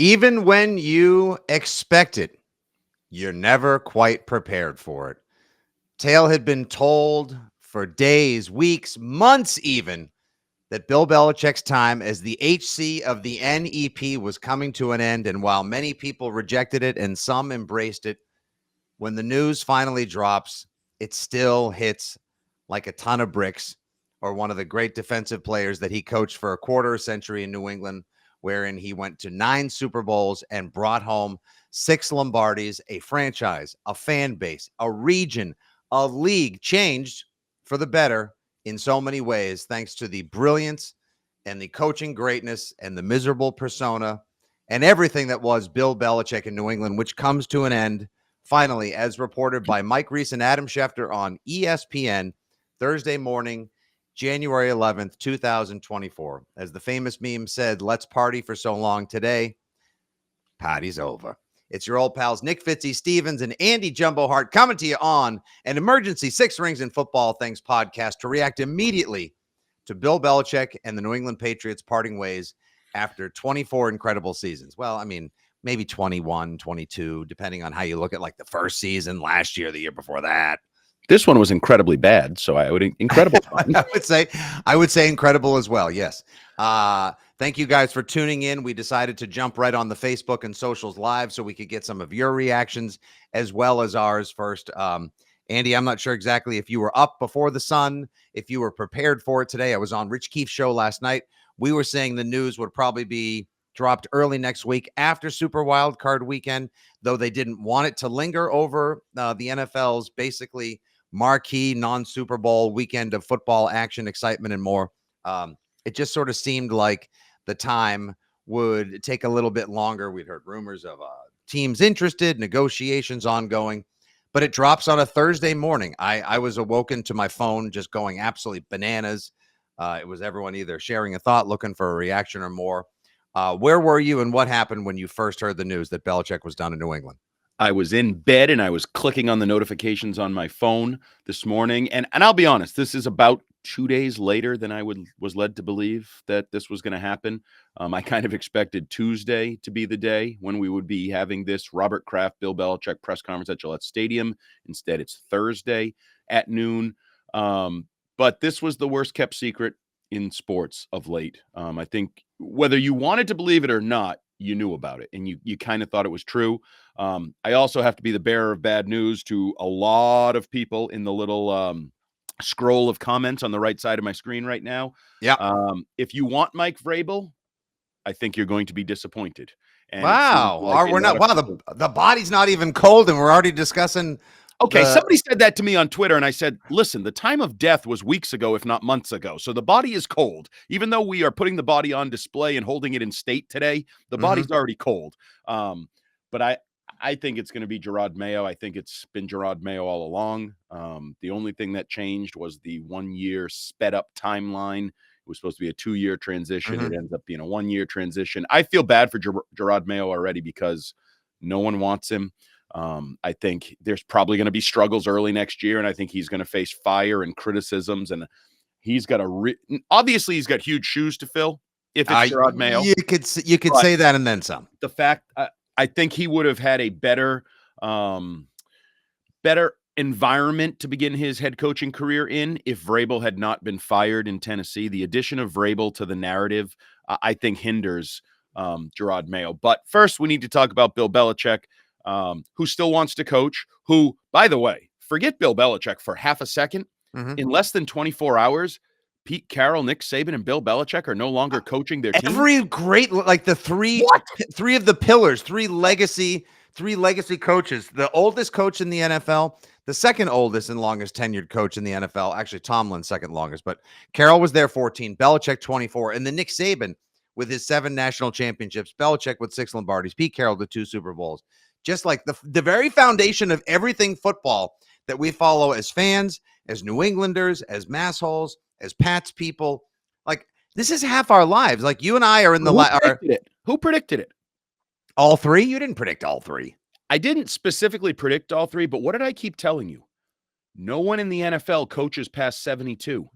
Even when you expect it, you're never quite prepared for it. Tale had been told for days, weeks, months even, that Bill Belichick's time as the HC of the NEP was coming to an end. And while many people rejected it and some embraced it, when the news finally drops, it still hits like a ton of bricks, or one of the great defensive players that he coached for a quarter century in New England, wherein he went to 9 Super Bowls and brought home 6 Lombardis, a franchise, a fan base, a region, a league changed for the better in so many ways, thanks to the brilliance and the coaching greatness and the miserable persona and everything that was Bill Belichick in New England, which comes to an end finally, as reported by Mike Reese and Adam Schefter on ESPN Thursday morning, January 11th, 2024. As the famous meme said, let's party for so long today. Party's over. It's your old pals Nick Fitzy Stevens and Andy Jumbo Hart coming to you on an emergency Six Rings in Football Things podcast to react immediately to Bill Belichick and the New England Patriots parting ways after 24 incredible seasons. Well, I mean, maybe 21, 22, depending on how you look at like the first season, last year, the year before that. This one was incredibly bad, so I would incredible. I would say incredible as well. Yes. Thank you guys for tuning in. We decided to jump right on the Facebook and socials live so we could get some of your reactions as well as ours first. Andy, I'm not sure exactly if you were up before the sun, if you were prepared for it today. I was on Rich Keefe's show last night. We were saying the news would probably be dropped early next week after Super Wild Card Weekend, though they didn't want it to linger over the NFL's basically marquee non-Super Bowl weekend of football action, excitement, and more. It just sort of seemed like the time would take a little bit longer. We'd heard rumors of teams interested, negotiations ongoing, but it drops on a Thursday morning. I was awoken to my phone just going absolutely bananas. It was everyone either sharing a thought, looking for a reaction or more. Where were you and what happened when you first heard the news that Belichick was done in New England? I was in bed and I was clicking on the notifications on my phone this morning. And I'll be honest, this is about 2 days later than I was led to believe that this was going to happen. I kind of expected Tuesday to be the day when we would be having this Robert Kraft, Bill Belichick press conference at Gillette Stadium. Instead, it's Thursday at noon. But this was the worst kept secret in sports of late. I think whether you wanted to believe it or not, you knew about it and you kind of thought it was true. I also have to be the bearer of bad news to a lot of people in the little scroll of comments on the right side of my screen right now. Yeah. If you want Mike Vrabel, I think you're going to be disappointed. And wow. Like we're not. Wow. The body's not even cold and we're already discussing. Okay, somebody said that to me on Twitter, and I said, listen, the time of death was weeks ago, if not months ago. So the body is cold. Even though we are putting the body on display and holding it in state today, the body's already cold. But I think it's going to be Gerard Mayo. I think it's been Gerard Mayo all along. The only thing that changed was the 1 year sped up timeline. It was supposed to be a 2-year transition. It ends up being a 1 year transition. I feel bad for Gerard Mayo already because no one wants him. I think there's probably going to be struggles early next year, and I think he's going to face fire and criticisms, and he's got obviously he's got huge shoes to fill. If it's Gerard Mayo, you could say that and then some. The fact I think he would have had a better environment to begin his head coaching career in if Vrabel had not been fired in Tennessee. The addition of Vrabel to the narrative, I think, hinders Gerard Mayo. But first, we need to talk about Bill Belichick. Who still wants to coach, who, by the way, forget Bill Belichick for half a second. In less than 24 hours, Pete Carroll, Nick Saban, and Bill Belichick are no longer coaching their team. Every great, like the three of the pillars, three legacy coaches. The oldest coach in the NFL, the second oldest and longest tenured coach in the NFL. Actually, Tomlin, second longest, but Carroll was there 14, Belichick 24, and then Nick Saban with his 7 national championships, Belichick with 6 Lombardis, Pete Carroll with 2 Super Bowls. Just like the very foundation of everything football that we follow as fans, as New Englanders, as massholes, as Pats people. Like, this is half our lives. Like, you and I are in the Who predicted it? All 3? You didn't predict all 3. I didn't specifically predict all 3, but what did I keep telling you? No one in the NFL coaches past 72.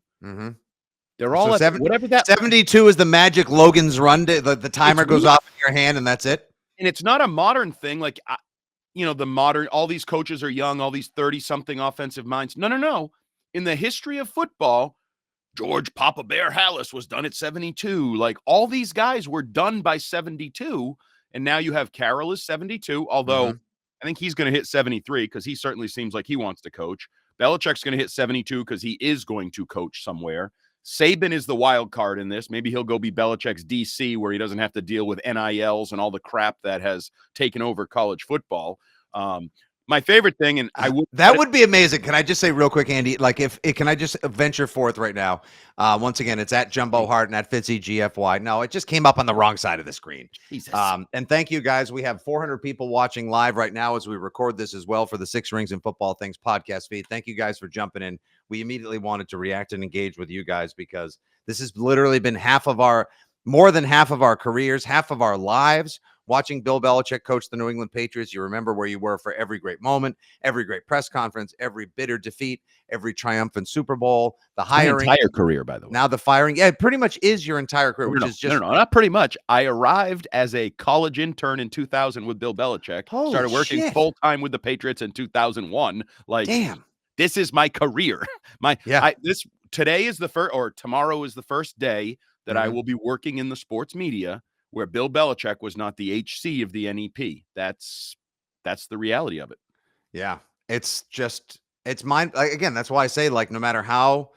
They're all so at whatever that 72 is the magic Logan's run. The timer goes off in your hand, and that's it. And it's not a modern thing. Like, all these coaches are young, all these 30-something offensive minds. No. In the history of football, George Papa Bear Hallis was done at 72. Like, all these guys were done by 72. And now you have Carroll is 72, although I think he's going to hit 73 because he certainly seems like he wants to coach. Belichick's going to hit 72 because he is going to coach somewhere. Saban is the wild card in this. Maybe he'll go be Belichick's DC where he doesn't have to deal with NILs and all the crap that has taken over college football. My favorite thing, and that would be amazing. Can I just say real quick, Andy? Like, can I just venture forth right now? Once again, it's at Jumbo Hart and at Fitzy GFY. No, it just came up on the wrong side of the screen. Jesus. And thank you guys. We have 400 people watching live right now as we record this as well for the Six Rings and Football Things podcast feed. Thank you guys for jumping in. We immediately wanted to react and engage with you guys because this has literally been more than half of our careers, half of our lives. Watching Bill Belichick coach the New England Patriots, you remember where you were for every great moment, every great press conference, every bitter defeat, every triumphant Super Bowl, the hiring. My entire career, by the way. Now the firing. Yeah, it pretty much is your entire career, which is just... No, not pretty much. I arrived as a college intern in 2000 with Bill Belichick. Started working full-time with the Patriots in 2001. Like, damn, this is my career. Today is the first, or tomorrow is the first day that I will be working in the sports media where Bill Belichick was not the HC of the NEP. That's the reality of it. Yeah. It's mind. Again, that's why I say, like, no matter how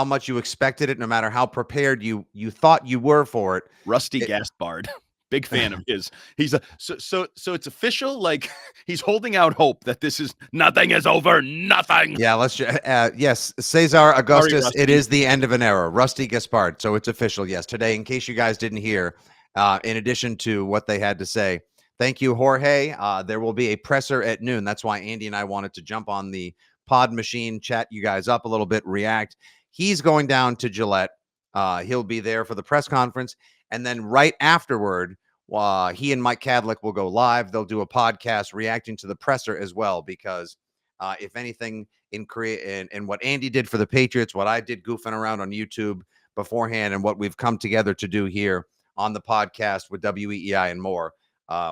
much you expected it, no matter how prepared you thought you were for it. Rusty Gaspard, big fan of his. He's so it's official. Like, he's holding out hope that nothing is over. Nothing. Yeah. Let's yes. Cesar Augustus. Sorry, it is the end of an era. Rusty Gaspard. So it's official. Yes. Today, in case you guys didn't hear, in addition to what they had to say. Thank you, Jorge. There will be a presser at noon. That's why Andy and I wanted to jump on the pod machine, chat you guys up a little bit, react. He's going down to Gillette. He'll be there for the press conference. And then right afterward, he and Mike Cadlick will go live. They'll do a podcast reacting to the presser as well, because if anything, in what Andy did for the Patriots, what I did goofing around on YouTube beforehand, and what we've come together to do here on the podcast with WEEI and more.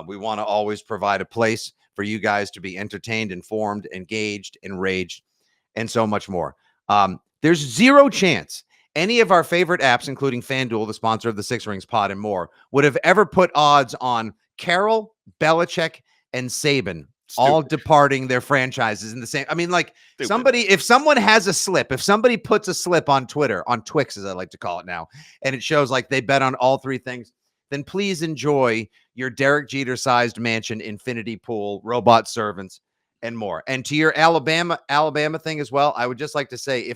We want to always provide a place for you guys to be entertained, informed, engaged, enraged, and so much more. There's zero chance any of our favorite apps, including FanDuel, the sponsor of the Six Rings pod and more, would have ever put odds on Carroll, Belichick, and Saban all departing their franchises in the same. I mean, like, if someone has a slip, if somebody puts a slip on Twitter, on Twix, as I like to call it now, and it shows like they bet on all three things, then please enjoy your Derek Jeter-sized mansion, infinity pool, robot servants, and more. And to your Alabama thing as well, I would just like to say,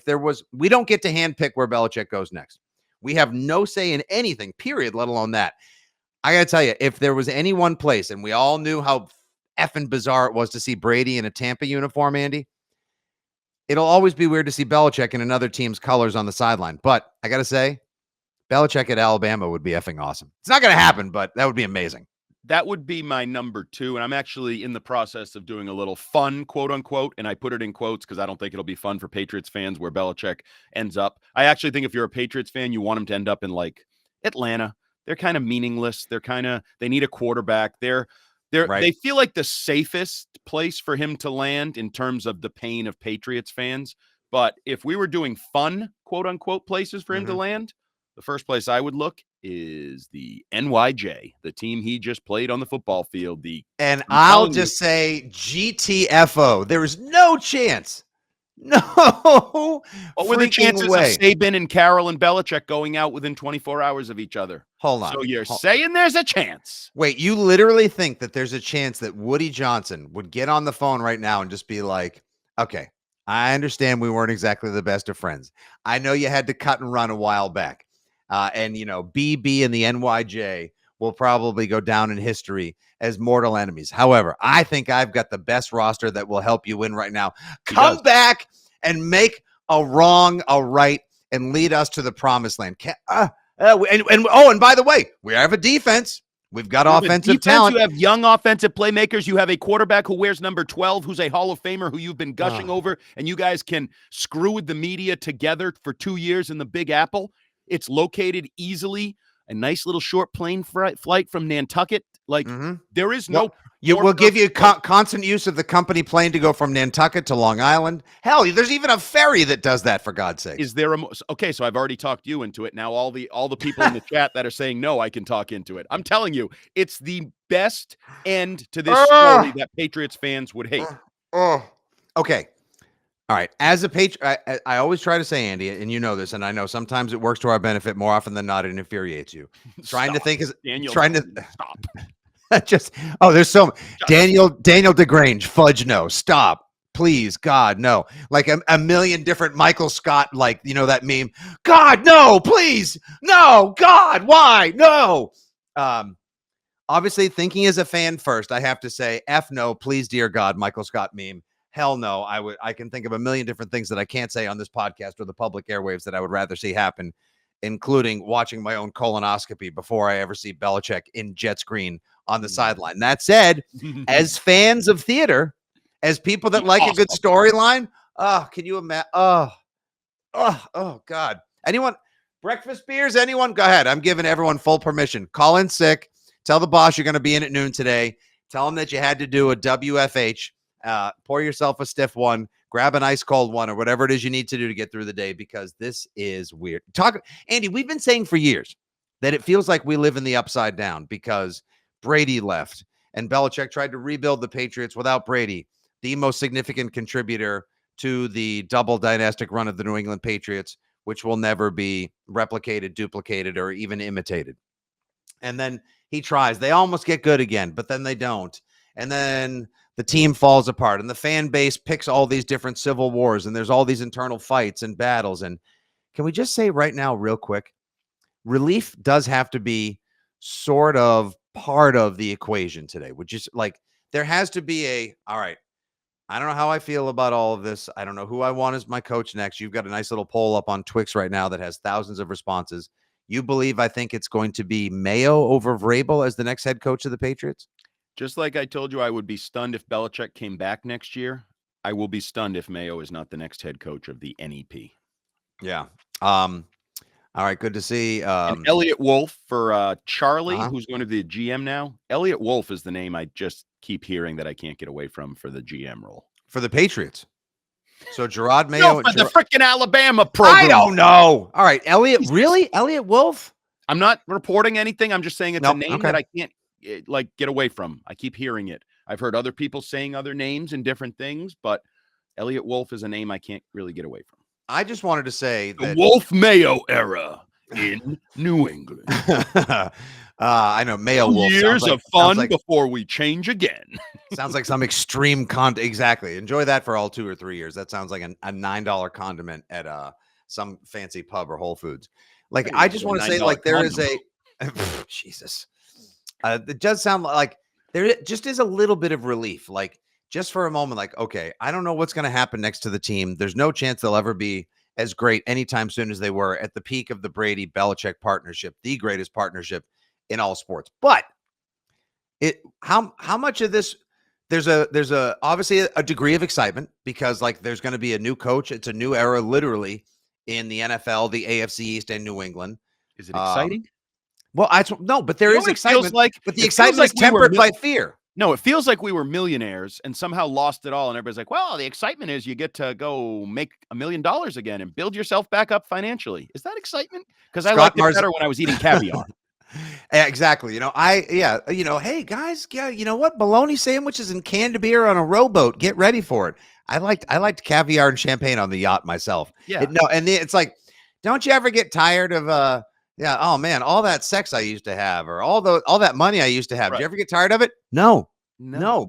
we don't get to handpick where Belichick goes next. We have no say in anything, period, let alone that. I got to tell you, if there was any one place, and we all knew how effing bizarre it was to see Brady in a Tampa uniform, Andy, it'll always be weird to see Belichick in another team's colors on the sideline. But I got to say, Belichick at Alabama would be effing awesome. It's not going to happen, but that would be amazing. That would be my number 2. And I'm actually in the process of doing a little fun, quote unquote. And I put it in quotes because I don't think it'll be fun for Patriots fans where Belichick ends up. I actually think if you're a Patriots fan, you want him to end up in like Atlanta. They're kind of meaningless. They need a quarterback. They feel like the safest place for him to land in terms of the pain of Patriots fans. But if we were doing fun, quote unquote, places for him to land, the first place I would look is the NYJ, the team he just played on the football field. I'll just say GTFO. There is no chance. No. What were the chances of Saban and Carroll and Belichick going out within 24 hours of each other? Hold on. So you're saying there's a chance? Wait, you literally think that there's a chance that Woody Johnson would get on the phone right now and just be like, okay, I understand we weren't exactly the best of friends. I know you had to cut and run a while back. And, BB and the NYJ will probably go down in history as mortal enemies. However, I think I've got the best roster that will help you win right now. Come back and make a wrong a right and lead us to the promised land. And by the way, we have a defense. We've got offensive talent. You have young offensive playmakers. You have a quarterback who wears number 12, who's a Hall of Famer who you've been gushing over, and you guys can screw with the media together for 2 years in the Big Apple. It's located easily a nice little short plane flight from Nantucket. Like, there is no. You will give you constant use of the company plane to go from Nantucket to Long Island. Hell, there's even a ferry that does that, for God's sake. Is there okay? So I've already talked you into it. Now all the people in the chat that are saying no, I can talk into it. I'm telling you, it's the best end to this story that Patriots fans would hate. Okay. All right. As a Patriot, I always try to say, Andy, and you know this, and I know sometimes it works to our benefit. More often than not, it infuriates you. Trying to think is Daniel. Trying to stop. There's so Daniel DeGrange, fudge no, stop, please, God no, like a million different Michael Scott, like, you know, that meme, God no, please no, God why no. Obviously, thinking as a fan first, I have to say F no, please, dear God, Michael Scott meme. Hell no, I can think of a million different things that I can't say on this podcast or the public airwaves that I would rather see happen, including watching my own colonoscopy before I ever see Belichick in Jets green on the sideline. That said, as fans of theater, as people that like a good storyline, can you imagine? Oh, God. Anyone? Breakfast beers? Anyone? Go ahead. I'm giving everyone full permission. Call in sick. Tell the boss you're going to be in at noon today. Tell him that you had to do a WFH. Pour yourself a stiff one. Grab an ice cold one or whatever it is you need to do to get through the day, because this is weird. Andy, we've been saying for years that it feels like we live in the upside down because Brady left and Belichick tried to rebuild the Patriots without Brady, the most significant contributor to the double dynastic run of the New England Patriots, which will never be replicated, duplicated, or even imitated. And then he tries. They almost get good again, but then they don't. And then the team falls apart and the fan base picks all these different civil wars and there's all these internal fights and battles. And can we just say right now, real quick, relief does have to be sort of part of the equation today, which is like, there has to be all right, I don't know how I feel about all of this. I don't know who I want as my coach next. You've got a nice little poll up on Twix right now that has thousands of responses. You believe I think it's going to be Mayo over Vrabel as the next head coach of the Patriots? Just like I told you, I would be stunned if Belichick came back next year. I will be stunned if Mayo is not the next head coach of the NEP. Yeah. All right. Good to see. And Elliot Wolf for Charlie, who's going to be the GM now. Elliot Wolf is the name I just keep hearing that I can't get away from for the GM role. For the Patriots. So Gerard Mayo. No, for the freaking Alabama program. I don't know. All right. Elliot, really? Elliot Wolf? I'm not reporting anything. I'm just saying it's a name that I can't get away from. I keep hearing it. I've heard other people saying other names and different things, but Elliot Wolf is a name I can't really get away from. I just wanted to say the Wolf Mayo era in New England. I know Mayo Wolf. Years of fun before we change again. Sounds like some extreme Exactly. Enjoy that for all 2 or 3 years. That sounds like a $9 condiment at some fancy pub or Whole Foods. Like, I just want to say, like, there is Jesus. It does sound like there just is a little bit of relief. Like, just for a moment, like, okay, I don't know what's going to happen next to the team. There's no chance they'll ever be as great anytime soon as they were at the peak of the Brady-Belichick partnership, the greatest partnership in all sports. But how much of this, there's obviously a degree of excitement because, like, there's going to be a new coach. It's a new era, literally, in the NFL, the AFC East, and New England. Is it exciting? Well, but there is excitement. But the excitement is like tempered by fear. No, it feels like we were millionaires and somehow lost it all. And everybody's like, well, the excitement is you get to go make $1 million again and build yourself back up financially. Is that excitement? Because I liked it better when I was eating caviar. Exactly. Hey guys, you know what? Bologna sandwiches and canned beer on a rowboat. Get ready for it. I liked caviar and champagne on the yacht myself. Yeah. It's like, don't you ever get tired of oh man, all that sex I used to have, or all that money I used to have. Right. Did you ever get tired of it? No.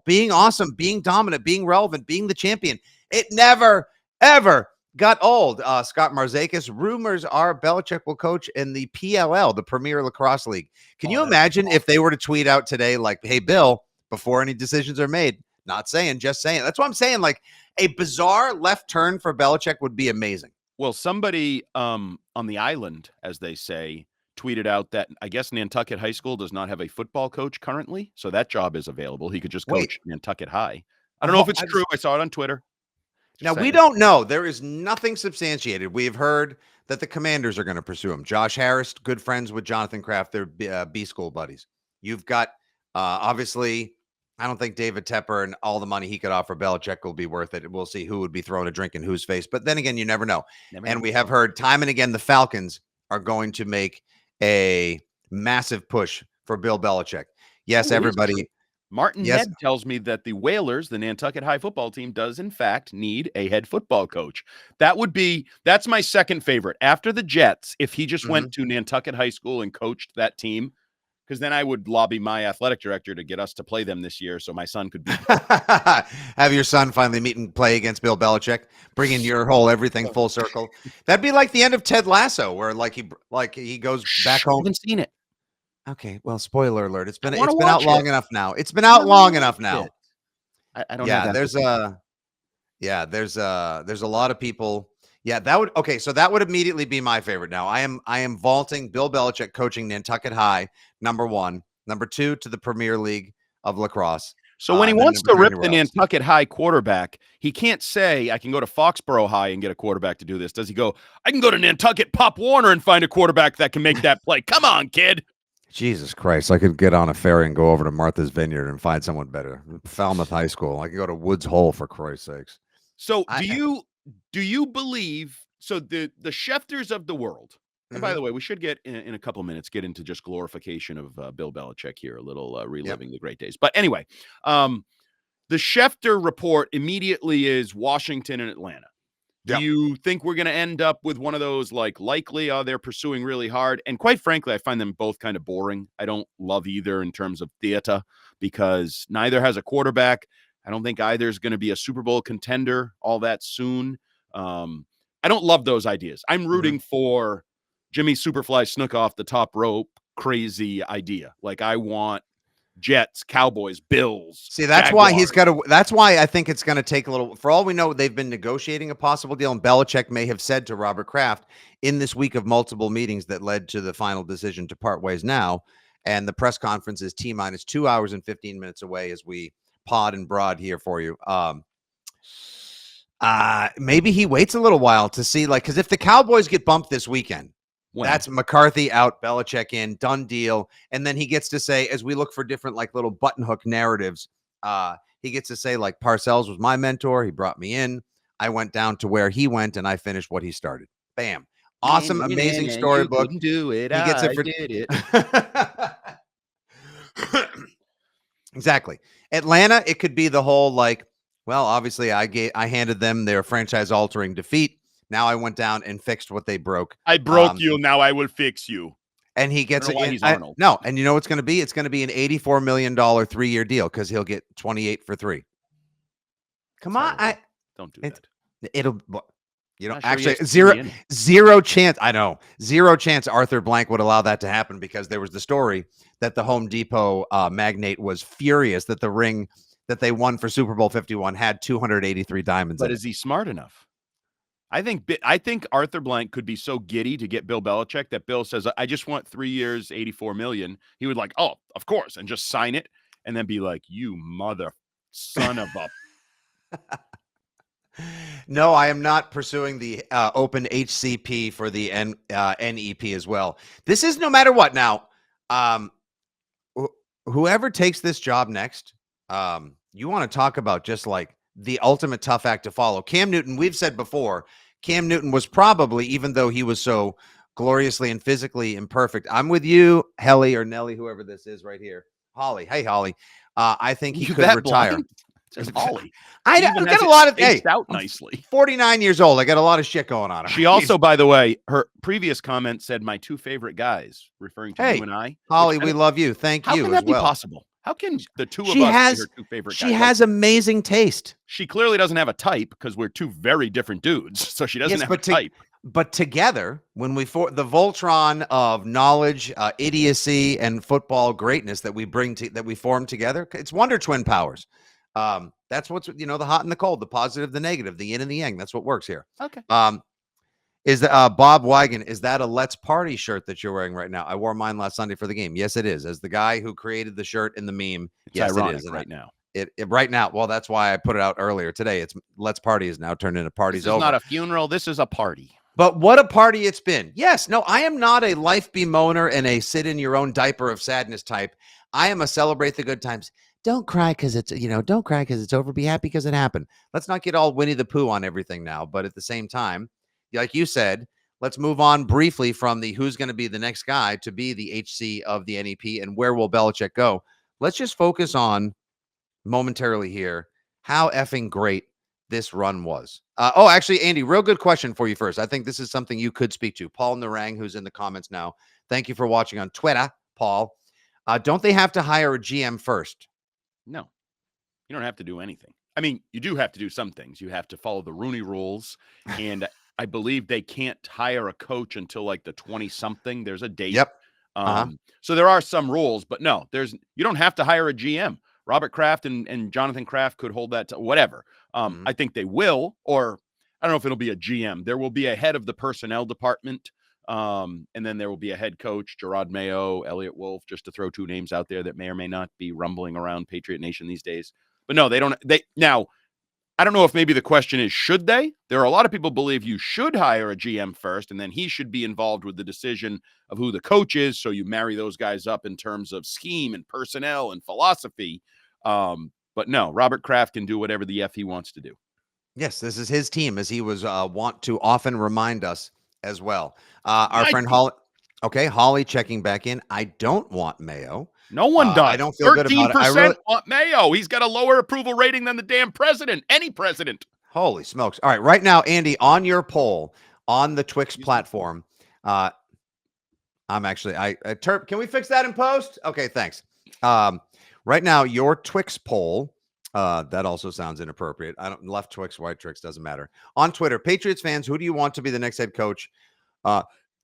Being awesome, being dominant, being relevant, being the champion. It never, ever got old. Scott Marzakis, rumors are Belichick will coach in the PLL, the Premier Lacrosse League. Can you imagine if they were to tweet out today, like, hey, Bill, before any decisions are made, not saying, just saying. That's what I'm saying. Like, a bizarre left turn for Belichick would be amazing. Well, somebody on the island, as they say, tweeted out that I guess Nantucket High School does not have a football coach currently. So that job is available. He could just coach Nantucket High. I don't know if it's true. I saw it on Twitter. Now, we saying. don't know. There is nothing substantiated. We have heard that the Commanders are going to pursue him. Josh Harris, good friends with Jonathan Kraft. They're B school buddies. You've got, obviously, I don't think David Tepper and all the money he could offer Belichick will be worth it. We'll see who would be throwing a drink in whose face. But then again, you never know. Never And know. we have heard time and again the Falcons are going to make a massive push for Bill Belichick. Yes, Oh, it is everybody. true. Martin Yes. Ned tells me that the Whalers, the Nantucket High football team, does in fact need a head football coach. That's my second favorite. After the Jets, if he just went to Nantucket High School and coached that team, because then I would lobby my athletic director to get us to play them this year so my son could be. Have your son finally meet and play against Bill Belichick, bringing your whole everything full circle. That'd be like the end of Ted Lasso, where he goes back I home. haven't seen it. Okay, well, spoiler alert. It's been wanna out watch long it. enough now. It's been out long enough now. I don't Yeah, have there's a lot of people. Yeah, so that would immediately be my favorite. Now, I am vaulting Bill Belichick coaching Nantucket High, number 1. Number 2 to the Premier League of lacrosse. So when he then wants to number rip 3 the anywhere else. Nantucket High quarterback, he can't say, I can go to Foxborough High and get a quarterback to do this. Does he go, I can go to Nantucket Pop Warner and find a quarterback that can make that play? Come on, kid. Jesus Christ, I could get on a ferry and go over to Martha's Vineyard and find someone better. Falmouth High School. I could go to Woods Hole, for Christ's sakes. So do you believe, so the Schefters of the world, and by the way, we should get in a couple of minutes, get into just glorification of Bill Belichick here, a little reliving the great days. But anyway, the Schefter report immediately is Washington and Atlanta. Do you think we're going to end up with one of those, like, likely, they're pursuing really hard? And quite frankly, I find them both kind of boring. I don't love either in terms of theater because neither has a quarterback. I don't think either is going to be a Super Bowl contender all that soon. I don't love those ideas. I'm rooting for Jimmy Superfly Snook off the top rope crazy idea. Like, I want Jets, Cowboys, Bills. See, that's Jaguars. why that's why I think it's going to take a little. For all we know, they've been negotiating a possible deal, and Belichick may have said to Robert Kraft in this week of multiple meetings that led to the final decision to part ways now. And the press conference is T-minus 2 hours and 15 minutes away as we pod and broad here for you. Maybe he waits a little while to see, like, because if the Cowboys get bumped this weekend, that's McCarthy out, Belichick in, done deal. And then he gets to say, as we look for different, like, little button hook narratives, he gets to say, like, Parcells was my mentor. He brought me in. I went down to where he went, and I finished what he started. Bam. Awesome, amazing storybook. You do it. He gets it for did it. Exactly. Atlanta, it could be the whole, like, well, obviously I handed them their franchise altering defeat. Now I went down and fixed what they broke. I broke you. Now I will fix you. And he gets it. He's Arnold. No, and you know what's going to be? It's going to be an $84 million 3-year deal because he'll get 28 for 3. Come on, don't do that. It'll, you know, Sure actually zero chance. I know 0 chance Arthur Blank would allow that to happen because there was the story that the Home Depot magnate was furious that the ring that they won for Super Bowl 51 had 283 diamonds. But is he smart enough? I think Arthur Blank could be so giddy to get Bill Belichick that Bill says, I just want 3 years, 84 million. He would like, oh, of course, and just sign it and then be like, you mother son of a. No, I am not pursuing the open HCP for the NEP as well. This is no matter what. Now, whoever takes this job next, you want to talk about just like the ultimate tough act to follow. Cam Newton, we've said before, Cam Newton was probably, even though he was so gloriously and physically imperfect. I'm with you, Helly or Nelly, whoever this is right here. Holly. Hey, Holly. I think he could retire. Holly. I got a lot of out nicely. 49 years old. I got a lot of shit going on. She also, by the way, her previous comment said my 2 favorite guys, referring to you and I. Holly, we love you. Thank you. How can that be possible? How can the two of us be her 2 favorite guys? She has amazing taste. She clearly doesn't have a type because we're 2 very different dudes. So she doesn't have a type. But together, when the Voltron of knowledge, idiocy, and football greatness that we that we form together, it's Wonder Twin powers. That's what's, the hot and the cold, the positive, the negative, the yin and the yang. That's what works here. Okay. Is that Bob Wagon? Is that a Let's Party shirt that you're wearing right now? I wore mine last Sunday for the game. Yes, it is. As the guy who created the shirt and the meme, It's yes, ironic it is right now. right now. Well, that's why I put it out earlier today. It's Let's Party is now turned into Party's This is Over. not a funeral. This is a party. But what a party it's been. Yes, no, I am not a life bemoaner and a sit in your own diaper of sadness type. I am a celebrate the good times. Don't cry because don't cry because it's over. Be happy because it happened. Let's not get all Winnie the Pooh on everything now. But at the same time, like you said, let's move on briefly from the who's going to be the next guy to be the HC of the NEP and where will Belichick go. Let's just focus on momentarily here how effing great this run was. Actually, Andy, real good question for you first. I think this is something you could speak to. Paul Narang, who's in the comments now. Thank you for watching on Twitter, Paul. Don't they have to hire a GM first? No, you don't have to do anything. I mean, you do have to do some things. You have to follow the Rooney rules, and I believe they can't hire a coach until like the 20-something. There's a date. Yep. So there are some rules, but no, you don't have to hire a GM. Robert Kraft and Jonathan Kraft could hold that to whatever. I think they will, or I don't know if it'll be a GM. There will be a head of the personnel department, and then there will be a head coach, Gerard Mayo, Elliot Wolf, just to throw two names out there that may or may not be rumbling around Patriot Nation these days. But no, they don't. Now, I don't know if maybe the question is, should they? There are a lot of people believe you should hire a GM first, and then he should be involved with the decision of who the coach is. So you marry those guys up in terms of scheme and personnel and philosophy. But no, Robert Kraft can do whatever the F he wants to do. Yes, this is his team, as he was want to often remind us as well. Our friend Holly. Okay, Holly checking back in. I don't want Mayo. No one does. I don't feel good about it. 13% want Mayo. He's got a lower approval rating than the damn president. Any president. Holy smokes. All right, right now, Andy, on your poll on the Twix platform, I'm actually, Terp, can we fix that in post? Okay, thanks. Right now, your Twix poll, that also sounds inappropriate. Left Twix, right Twix, doesn't matter. On Twitter, Patriots fans, who do you want to be the next head coach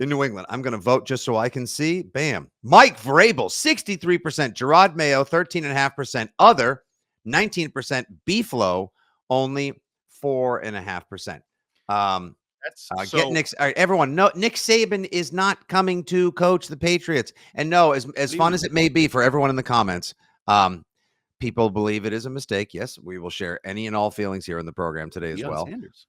in New England? I'm going to vote just so I can see. Bam. Mike Vrabel, 63%. Gerard Mayo, 13.5%. Other, 19%. B-Flow, only 4.5%. Get Nick. All right, everyone. No, Nick Saban is not coming to coach the Patriots. And no, as fun as it may be for everyone in the comments, people believe it is a mistake. Yes, we will share any and all feelings here in the program today as well. Sanders.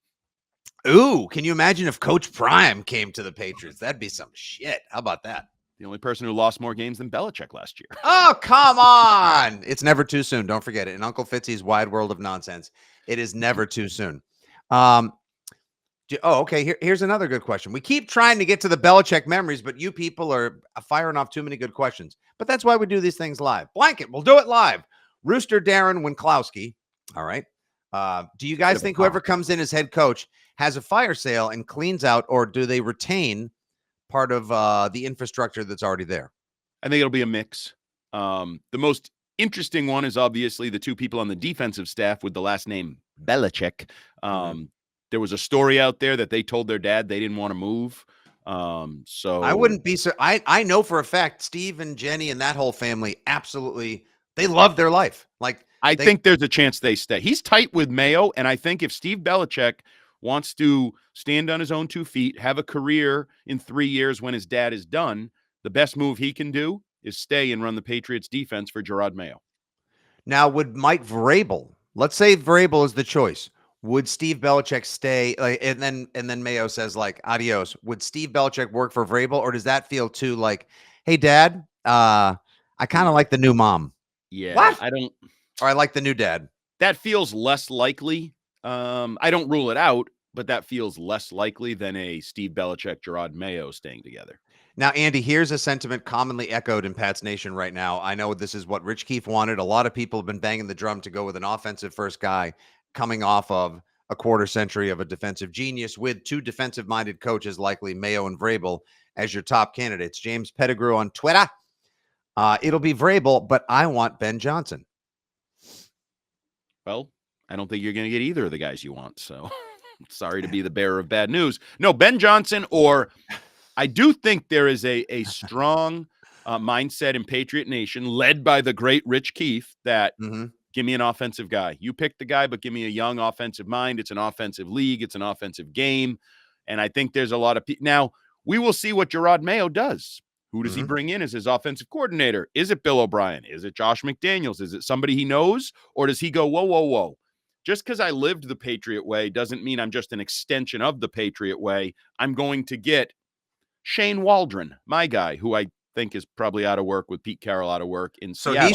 Ooh, can you imagine if Coach Prime came to the Patriots? That'd be some shit. How about that? The only person who lost more games than Belichick last year. Oh, come on. It's never too soon. Don't forget it. In Uncle Fitzy's wide world of nonsense, it is never too soon. Okay. Here's another good question. We keep trying to get to the Belichick memories, but you people are firing off too many good questions. But that's why we do these things live. Blanket, we'll do it live. Rooster Darren Winklowski. All right. Do you guys think whoever comes in as head coach has a fire sale and cleans out, or do they retain part of the infrastructure that's already there? I think it'll be a mix. The most interesting one is obviously the two people on the defensive staff with the last name Belichick. There was a story out there that they told their dad they didn't want to move. So I wouldn't be so. I know for a fact Steve and Jenny and that whole family absolutely, they love their life. Like, I think there's a chance they stay. He's tight with Mayo, and I think if Steve Belichick wants to stand on his own 2 feet, have a career in 3 years when his dad is done, the best move he can do is stay and run the Patriots defense for Gerard Mayo. Now, would Mike Vrabel, let's say Vrabel is the choice, would Steve Belichick stay? And then Mayo says, like, adios. Would Steve Belichick work for Vrabel, or does that feel too like, hey, Dad, I kind of like the new mom? Yeah. What? Or I like the new dad. That feels less likely. I don't rule it out, but that feels less likely than a Steve Belichick, Gerard Mayo staying together. Now, Andy, here's a sentiment commonly echoed in Pat's Nation right now. I know this is what Rich Keefe wanted. A lot of people have been banging the drum to go with an offensive first guy coming off of a quarter century of a defensive genius with two defensive-minded coaches, likely Mayo and Vrabel, as your top candidates. James Pettigrew on Twitter. It'll be Vrabel, but I want Ben Johnson. Well, I don't think you're going to get either of the guys you want. So sorry to be the bearer of bad news. No, Ben Johnson, or I do think there is a strong mindset in Patriot Nation led by the great Rich Keefe that give me an offensive guy. You pick the guy, but give me a young offensive mind. It's an offensive league. It's an offensive game. And I think there's a lot of people. Now, we will see what Gerard Mayo does. Who does he bring in as his offensive coordinator? Is it Bill O'Brien? Is it Josh McDaniels? Is it somebody he knows? Or does he go, whoa, whoa, whoa? Just because I lived the Patriot way doesn't mean I'm just an extension of the Patriot way. I'm going to get Shane Waldron, my guy, who I think is probably out of work with Pete Carroll out of work in So Seattle.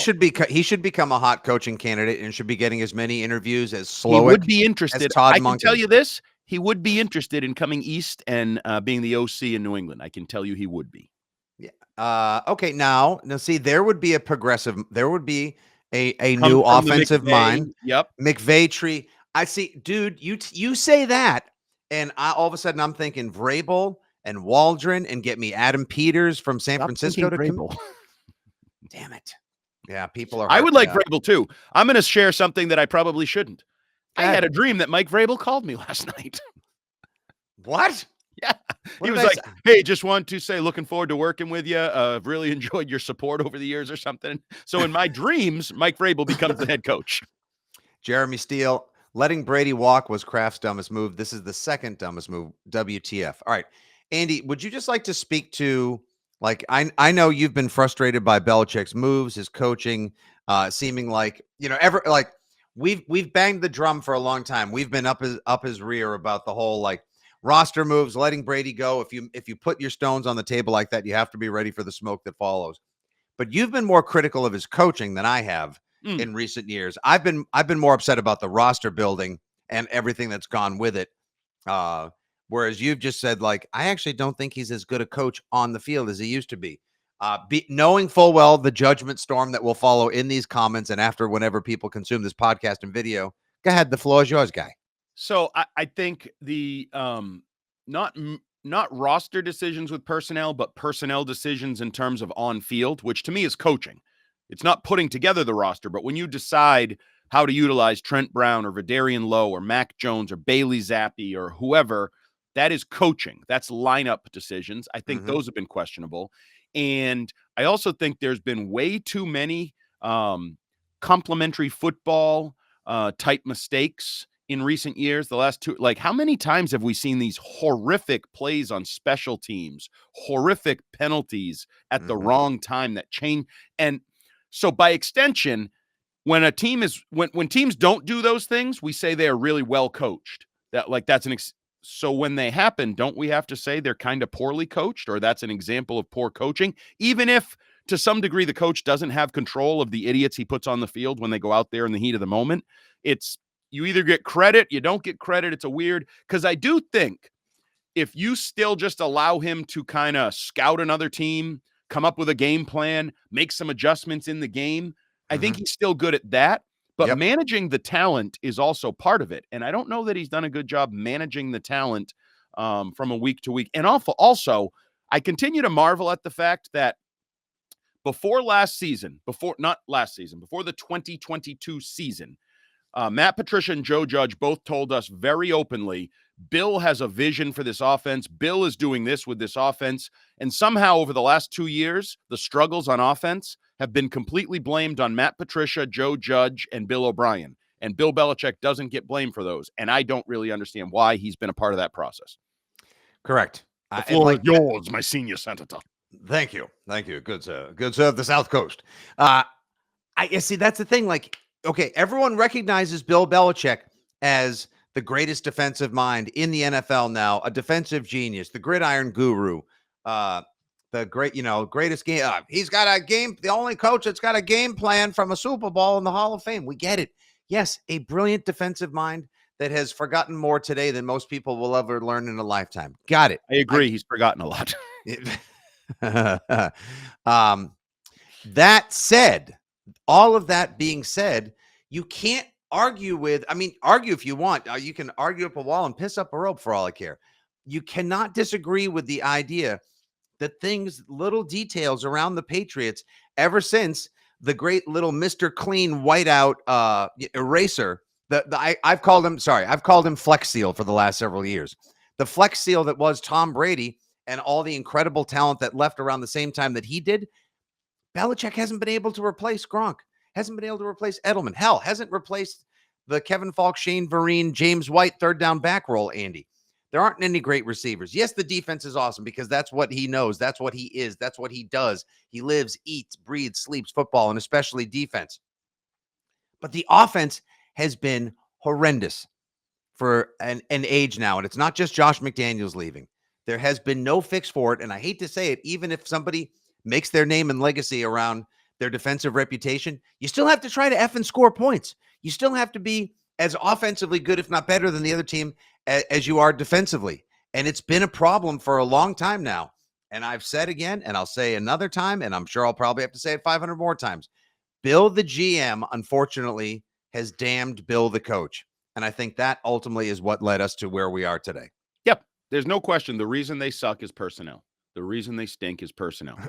he should become a hot coaching candidate and should be getting as many interviews as Slowick. He would be interested. Todd I can Monken. tell you this. He would be interested in coming east and being the OC in New England. I can tell you he would be. Yeah. Okay. Now see, there would be a progressive. There would be a new offensive mind. Yep. McVay tree. I see, dude. You say that, and all of a sudden I'm thinking Vrabel and Waldron, and get me Adam Peters from San Francisco to Vrabel. Damn it. Yeah, people are. I would like Vrabel too. I'm going to share something that I probably shouldn't. I had a dream that Mike Vrabel called me last night. What? Yeah. He was like, hey, just want to say, looking forward to working with you. I've really enjoyed your support over the years or something. So in my dreams, Mike Vrabel becomes the head coach. Jeremy Steele, letting Brady walk was Kraft's dumbest move. This is the second dumbest move. WTF. All right. Andy, would you just like to speak to, like, I know you've been frustrated by Belichick's moves, his coaching, seeming like, we've banged the drum for a long time. We've been up his rear about the whole, like, roster moves, letting Brady go. If you put your stones on the table like that, you have to be ready for the smoke that follows. But you've been more critical of his coaching than I have in recent years. I've been more upset about the roster building and everything that's gone with it. Whereas you've just said, like, I actually don't think he's as good a coach on the field as he used to be. Knowing full well the judgment storm that will follow in these comments and after whenever people consume this podcast and video. Go ahead, the floor is yours, guy. So I think the not roster decisions with personnel, but personnel decisions in terms of on field, which to me is coaching. It's not putting together the roster, but when you decide how to utilize Trent Brown or Vidarian Lowe or Mac Jones or Bailey Zappi or whoever, that is coaching. That's lineup decisions. I think those have been questionable. And I also think there's been way too many complimentary football type mistakes in recent years. The last two, like, how many times have we seen these horrific plays on special teams, horrific penalties at the wrong time that change? And so by extension, when a team is, when teams don't do those things, we say they are really well coached. So when they happen, don't we have to say they're kind of poorly coached, or that's an example of poor coaching? Even if to some degree the coach doesn't have control of the idiots he puts on the field when they go out there in the heat of the moment, it's, you either get credit, you don't get credit. It's a weird, because I do think if you still just allow him to kind of scout another team, come up with a game plan, make some adjustments in the game, I think he's still good at that. But managing the talent is also part of it. And I don't know that he's done a good job managing the talent from a week to week. And also, I continue to marvel at the fact that before the 2022 season, Matt Patricia and Joe Judge both told us very openly, Bill has a vision for this offense. Bill is doing this with this offense. And somehow over the last 2 years, the struggles on offense have been completely blamed on Matt Patricia, Joe Judge, and Bill O'Brien. And Bill Belichick doesn't get blamed for those. And I don't really understand why he's been a part of that process. Correct. The floor is yours, my senior senator. Thank you. Good sir. Good sir of the South Coast. I see, that's the thing. Like, okay, everyone recognizes Bill Belichick as the greatest defensive mind in the NFL now, a defensive genius, the gridiron guru, the greatest game. He's got a game, the only coach that's got a game plan from a Super Bowl in the Hall of Fame. We get it. Yes, a brilliant defensive mind that has forgotten more today than most people will ever learn in a lifetime. Got it. I agree. He's forgotten a lot. That said, all of that being said, you can't argue if you want. You can argue up a wall and piss up a rope for all I care. You cannot disagree with the idea that little details around the Patriots, ever since the great little Mr. Clean whiteout eraser, I've called him Flex Seal for the last several years. The Flex Seal that was Tom Brady and all the incredible talent that left around the same time that he did, Belichick hasn't been able to replace Gronk, hasn't been able to replace Edelman. Hell, hasn't replaced the Kevin Falk, Shane Vereen, James White third down back role, Andy. There aren't any great receivers. Yes, the defense is awesome because that's what he knows. That's what he is. That's what he does. He lives, eats, breathes, sleeps football, and especially defense. But the offense has been horrendous for an age now. And it's not just Josh McDaniels leaving. There has been no fix for it. And I hate to say it, even if somebody makes their name and legacy around their defensive reputation, you still have to try to effing score points. You still have to be as offensively good, if not better than the other team as you are defensively. And it's been a problem for a long time now. And I've said again, and I'll say another time, and I'm sure I'll probably have to say it 500 more times. Bill, the GM, unfortunately, has damned Bill, the coach. And I think that ultimately is what led us to where we are today. Yep. There's no question. The reason they suck is personnel. The reason they stink is personnel.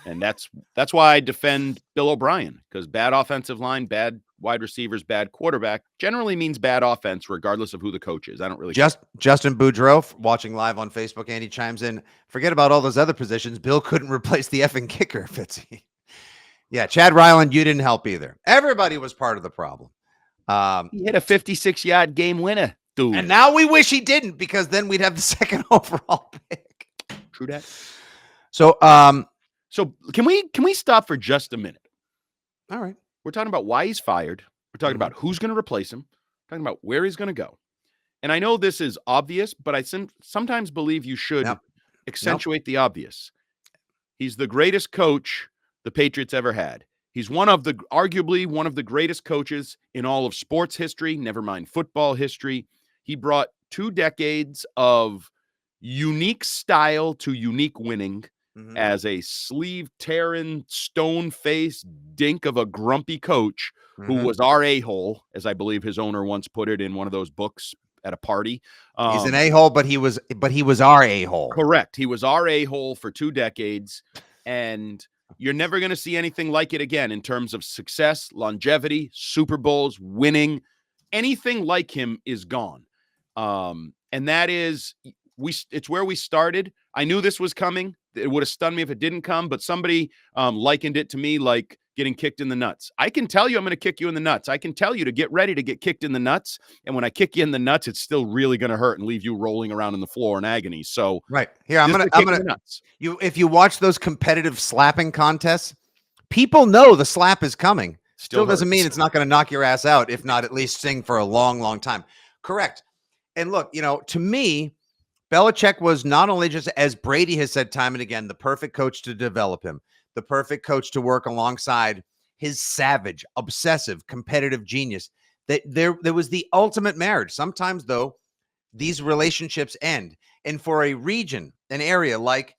And that's why I defend Bill O'Brien, because bad offensive line, bad wide receivers, bad quarterback generally means bad offense, regardless of who the coach is. I don't really Justin Boudreau watching live on Facebook, and he chimes in, forget about all those other positions. Bill couldn't replace the effing kicker, Fitzy. Yeah, Chad Ryland, you didn't help either. Everybody was part of the problem. He hit a 56-yard game winner, dude. And now we wish he didn't, because then we'd have the second overall pick. True that. So can we stop for just a minute? All right. We're talking about why he's fired. We're talking about who's going to replace him. We're talking about where he's going to go. And I know this is obvious, but I sometimes believe you should accentuate the obvious. He's the greatest coach the Patriots ever had. He's arguably one of the greatest coaches in all of sports history, never mind football history. He brought 2 decades of unique style to unique winning as a sleeve-tearing, stone-faced dink of a grumpy coach who was our a-hole, as I believe his owner once put it in one of those books at a party. He's an a-hole, but he was our a-hole. Correct. He was our a-hole for 2 decades, and you're never going to see anything like it again in terms of success, longevity, Super Bowls, winning. Anything like him is gone. And that is, it's where we started. I knew this was coming. It would have stunned me if it didn't come, but somebody likened it to me like getting kicked in the nuts. I can tell you I'm going to kick you in the nuts. I can tell you to get ready to get kicked in the nuts. And when I kick you in the nuts, it's still really going to hurt and leave you rolling around on the floor in agony. So right here, I'm going to if you watch those competitive slapping contests, people know the slap is coming. Still doesn't mean it's not going to knock your ass out, if not at least sing for a long, long time. Correct. And look, to me, Belichick was not only, just as Brady has said time and again, the perfect coach to develop him, the perfect coach to work alongside his savage, obsessive, competitive genius. That there was the ultimate marriage. Sometimes, though, these relationships end. And for a region, an area like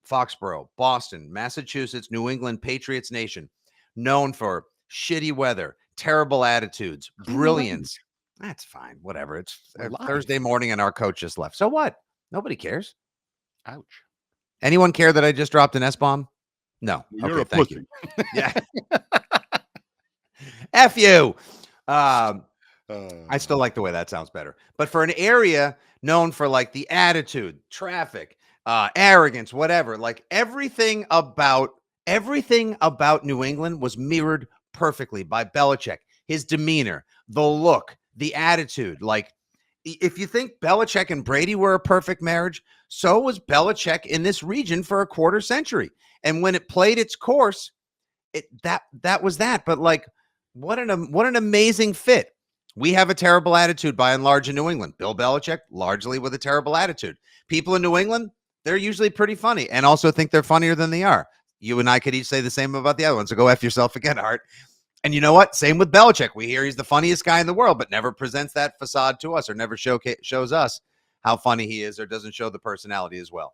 Foxborough, Boston, Massachusetts, New England, Patriots Nation, known for shitty weather, terrible attitudes, brilliance. That's fine. Whatever. It's Thursday morning and our coach just left. So what? Nobody cares. Ouch. Anyone care that I just dropped an S-bomb? No. You're okay, thank you. Yeah. F you. I still like the way that sounds better. But for an area known for like the attitude, traffic, arrogance, whatever, like everything about New England was mirrored perfectly by Belichick. His demeanor, the look, the attitude. Like, if you think Belichick and Brady were a perfect marriage, so was Belichick in this region for a quarter century. And when it played its course, that was that. But like, what an amazing fit. We have a terrible attitude by and large in New England. Bill Belichick, largely with a terrible attitude. People in New England, they're usually pretty funny and also think they're funnier than they are. You and I could each say the same about the other one. So go F yourself again, Art. And you know what? Same with Belichick. We hear he's the funniest guy in the world, but never presents that facade to us or never shows us how funny he is or doesn't show the personality as well.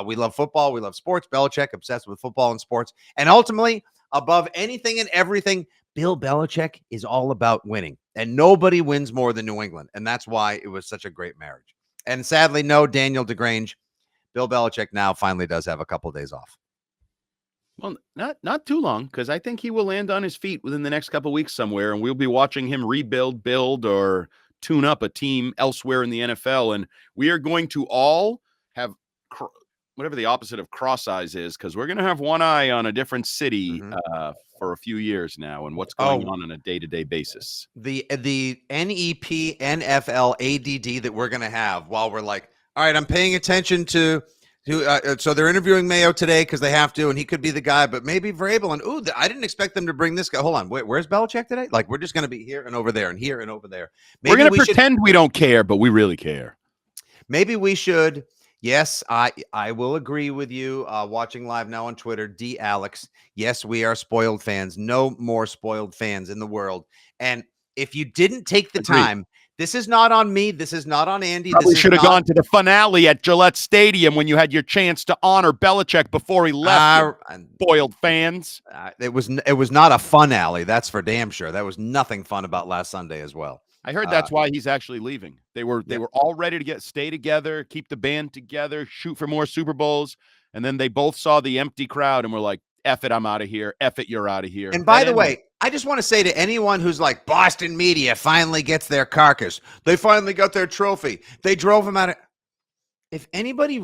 We love football. We love sports. Belichick, obsessed with football and sports. And ultimately, above anything and everything, Bill Belichick is all about winning. And nobody wins more than New England. And that's why it was such a great marriage. And sadly, no Daniel DeGrange. Bill Belichick now finally does have a couple of days off. Well, not too long, because I think he will land on his feet within the next couple of weeks somewhere, and we'll be watching him rebuild, build, or tune up a team elsewhere in the NFL. And we are going to all have, whatever the opposite of cross eyes is, because we're going to have one eye on a different city for a few years now and what's going on a day-to-day basis. The NEP NFL ADD that we're going to have while we're like, all right, I'm paying attention to so they're interviewing Mayo today because they have to, and he could be the guy, but maybe Vrabel. And I didn't expect them to bring this guy. Hold on, where's Belichick today? Like, we're just going to be here and over there and here and over there. Maybe we're going to pretend we don't care, but we really care. Maybe we should. Yes, I will agree with you. Watching live now on Twitter, D. Alex. Yes, we are spoiled fans. No more spoiled fans in the world. And if you didn't take the time, this is not on me. This is not on Andy. Probably should have gone to the finale at Gillette Stadium when you had your chance to honor Belichick before he left. Spoiled fans. It was not a fun alley. That's for damn sure. That was nothing fun about last Sunday as well. I heard that's why he's actually leaving. They were all ready to stay together, keep the band together, shoot for more Super Bowls, and then they both saw the empty crowd and were like, "F it, I'm out of here. F it, you're out of here." And by the way, I just want to say to anyone who's like, Boston media finally gets their carcass. They finally got their trophy. They drove him out of. If anybody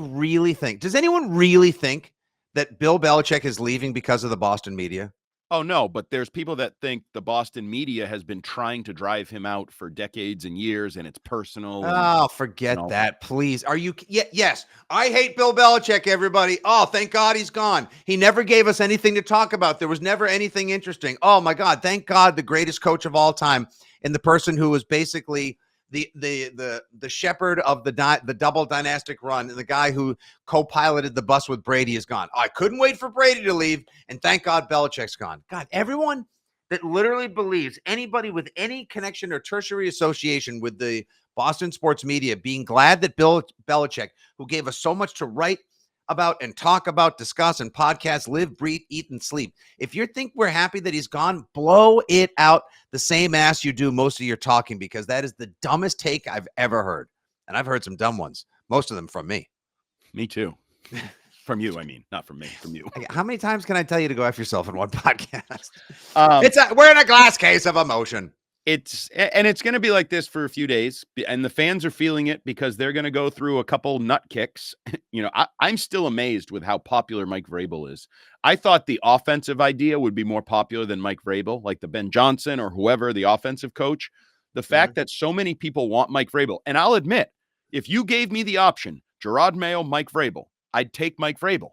does anyone really think that Bill Belichick is leaving because of the Boston media? Oh, no, but there's people that think the Boston media has been trying to drive him out for decades and years, and it's personal. Oh, forget that, please. Are you? Yes, I hate Bill Belichick, everybody. Oh, thank God he's gone. He never gave us anything to talk about. There was never anything interesting. Oh, my God, thank God, the greatest coach of all time, and the person who was basically the shepherd of the double dynastic run, and the guy who co-piloted the bus with Brady is gone. I couldn't wait for Brady to leave, and thank God Belichick's gone. God, everyone that literally believes, anybody with any connection or tertiary association with the Boston sports media, being glad that Bill Belichick, who gave us so much to write about and talk about, discuss, and podcast, live, breathe, eat, and sleep. If you think we're happy that he's gone, blow it out the same ass you do most of your talking, because that is the dumbest take I've ever heard. And I've heard some dumb ones, most of them from me. Me too. From you, I mean, not from me, from you. How many times can I tell you to go F yourself in one podcast? We're in a glass case of emotion. It's going to be like this for a few days, and the fans are feeling it because they're going to go through a couple nut kicks. You know, I'm still amazed with how popular Mike Vrabel is. I thought the offensive idea would be more popular than Mike Vrabel, like the Ben Johnson or whoever, the offensive coach. The fact that so many people want Mike Vrabel, and I'll admit, if you gave me the option, Gerard Mayo, Mike Vrabel, I'd take Mike Vrabel.